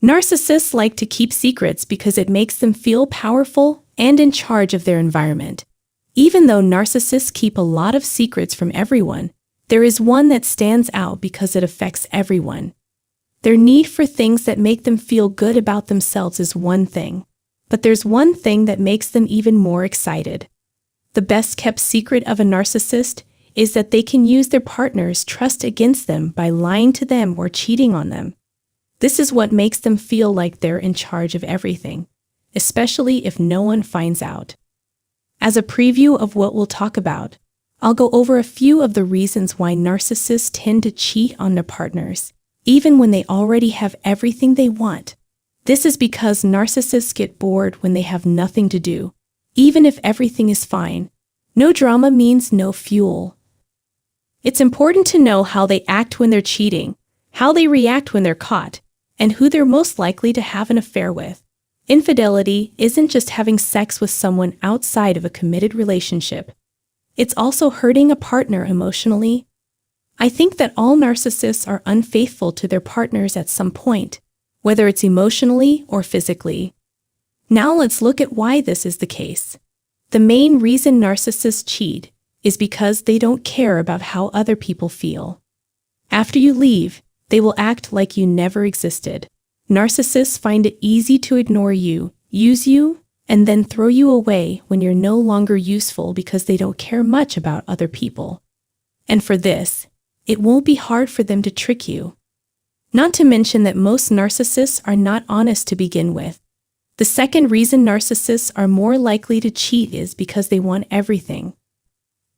Narcissists like to keep secrets because it makes them feel powerful and in charge of their environment. Even though narcissists keep a lot of secrets from everyone, there is one that stands out because it affects everyone. Their need for things that make them feel good about themselves is one thing, but there's one thing that makes them even more excited. The best-kept secret of a narcissist is that they can use their partner's trust against them by lying to them or cheating on them. This is what makes them feel like they're in charge of everything, especially if no one finds out. As a preview of what we'll talk about, I'll go over a few of the reasons why narcissists tend to cheat on their partners, even when they already have everything they want. This is because narcissists get bored when they have nothing to do, even if everything is fine. No drama means no fuel. It's important to know how they act when they're cheating, how they react when they're caught, and who they're most likely to have an affair with. Infidelity isn't just having sex with someone outside of a committed relationship. It's also hurting a partner emotionally. I think that all narcissists are unfaithful to their partners at some point, whether it's emotionally or physically. Now let's look at why this is the case. The main reason narcissists cheat is because they don't care about how other people feel. After you leave, they will act like you never existed. Narcissists find it easy to ignore you, use you, and then throw you away when you're no longer useful because they don't care much about other people. And for this, it won't be hard for them to trick you. Not to mention that most narcissists are not honest to begin with. The second reason narcissists are more likely to cheat is because they want everything.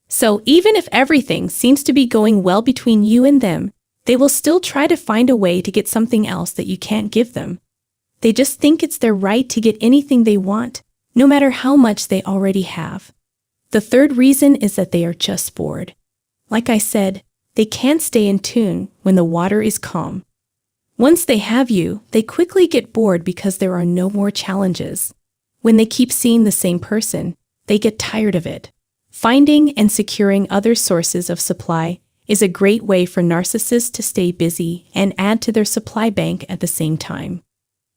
So even if everything seems to be going well between you and them, they will still try to find a way to get something else that you can't give them. They just think it's their right to get anything they want, no matter how much they already have. The third reason is that they are just bored. Like I said, they can't stay in tune when the water is calm. Once they have you, they quickly get bored because there are no more challenges. When they keep seeing the same person, they get tired of it. Finding and securing other sources of supply is a great way for narcissists to stay busy and add to their supply bank at the same time.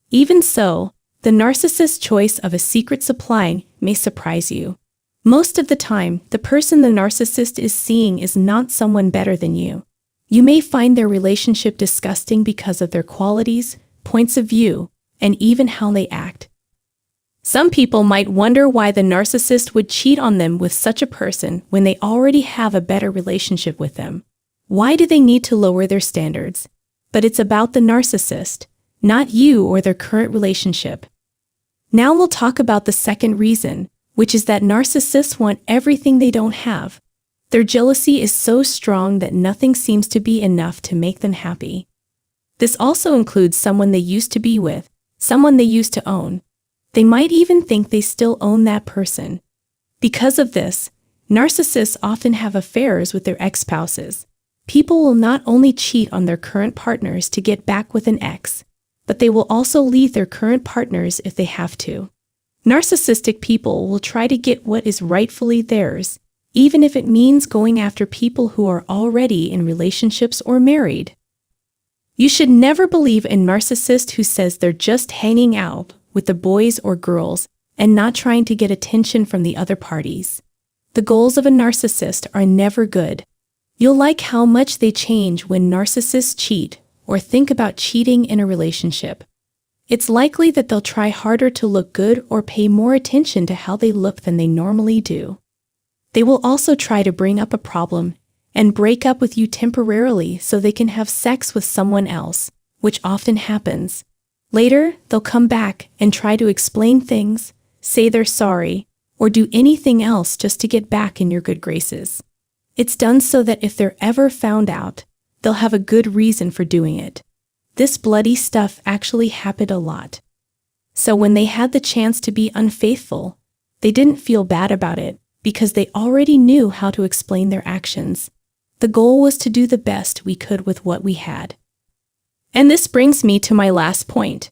Even so, the narcissist's choice of a secret supply may surprise you. Most of the time, the person the narcissist is seeing is not someone better than you. You may find their relationship disgusting because of their qualities, points of view, and even how they act. Some people might wonder why the narcissist would cheat on them with such a person when they already have a better relationship with them. Why do they need to lower their standards? But it's about the narcissist, not you or their current relationship. Now we'll talk about the second reason, which is that narcissists want everything they don't have. Their jealousy is so strong that nothing seems to be enough to make them happy. This also includes someone they used to be with, someone they used to own. They might even think they still own that person. Because of this, narcissists often have affairs with their ex-spouses. People will not only cheat on their current partners to get back with an ex, but they will also leave their current partners if they have to. Narcissistic people will try to get what is rightfully theirs, even if it means going after people who are already in relationships or married. You should never believe a narcissist who says they're just hanging out with the boys or girls and not trying to get attention from the other parties. The goals of a narcissist are never good. You'll like how much they change when narcissists cheat or think about cheating in a relationship. It's likely that they'll try harder to look good or pay more attention to how they look than they normally do. They will also try to bring up a problem and break up with you temporarily so they can have sex with someone else, which often happens. Later, they'll come back and try to explain things, say they're sorry, or do anything else just to get back in your good graces. It's done so that if they're ever found out, they'll have a good reason for doing it. This bloody stuff actually happened a lot. So when they had the chance to be unfaithful, they didn't feel bad about it because they already knew how to explain their actions. The goal was to do the best we could with what we had. And this brings me to my last point.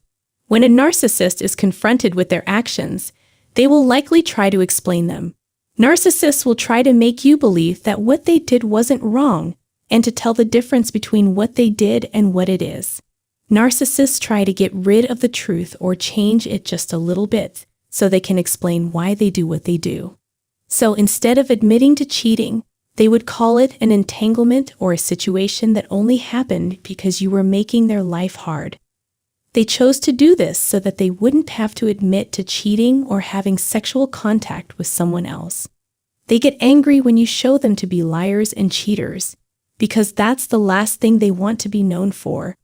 When a narcissist is confronted with their actions, they will likely try to explain them. Narcissists will try to make you believe that what they did wasn't wrong and to tell the difference between what they did and what it is. Narcissists try to get rid of the truth or change it just a little bit so they can explain why they do what they do. So instead of admitting to cheating, they would call it an entanglement or a situation that only happened because you were making their life hard. They chose to do this so that they wouldn't have to admit to cheating or having sexual contact with someone else. They get angry when you show them to be liars and cheaters, because that's the last thing they want to be known for.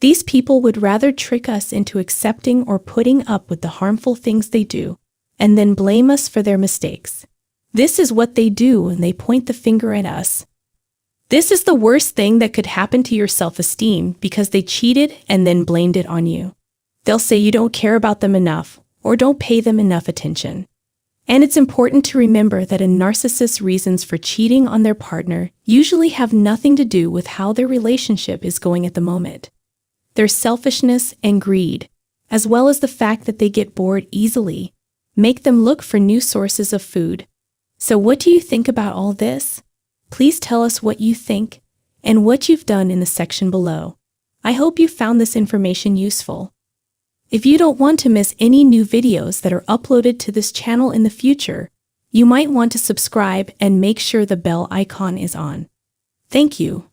These people would rather trick us into accepting or putting up with the harmful things they do, and then blame us for their mistakes. This is what they do when they point the finger at us. This is the worst thing that could happen to your self-esteem because they cheated and then blamed it on you. They'll say you don't care about them enough or don't pay them enough attention. And it's important to remember that a narcissist's reasons for cheating on their partner usually have nothing to do with how their relationship is going at the moment. Their selfishness and greed, as well as the fact that they get bored easily, make them look for new sources of food. So what do you think about all this? Please tell us what you think and what you've done in the section below. I hope you found this information useful. If you don't want to miss any new videos that are uploaded to this channel in the future, you might want to subscribe and make sure the bell icon is on. Thank you.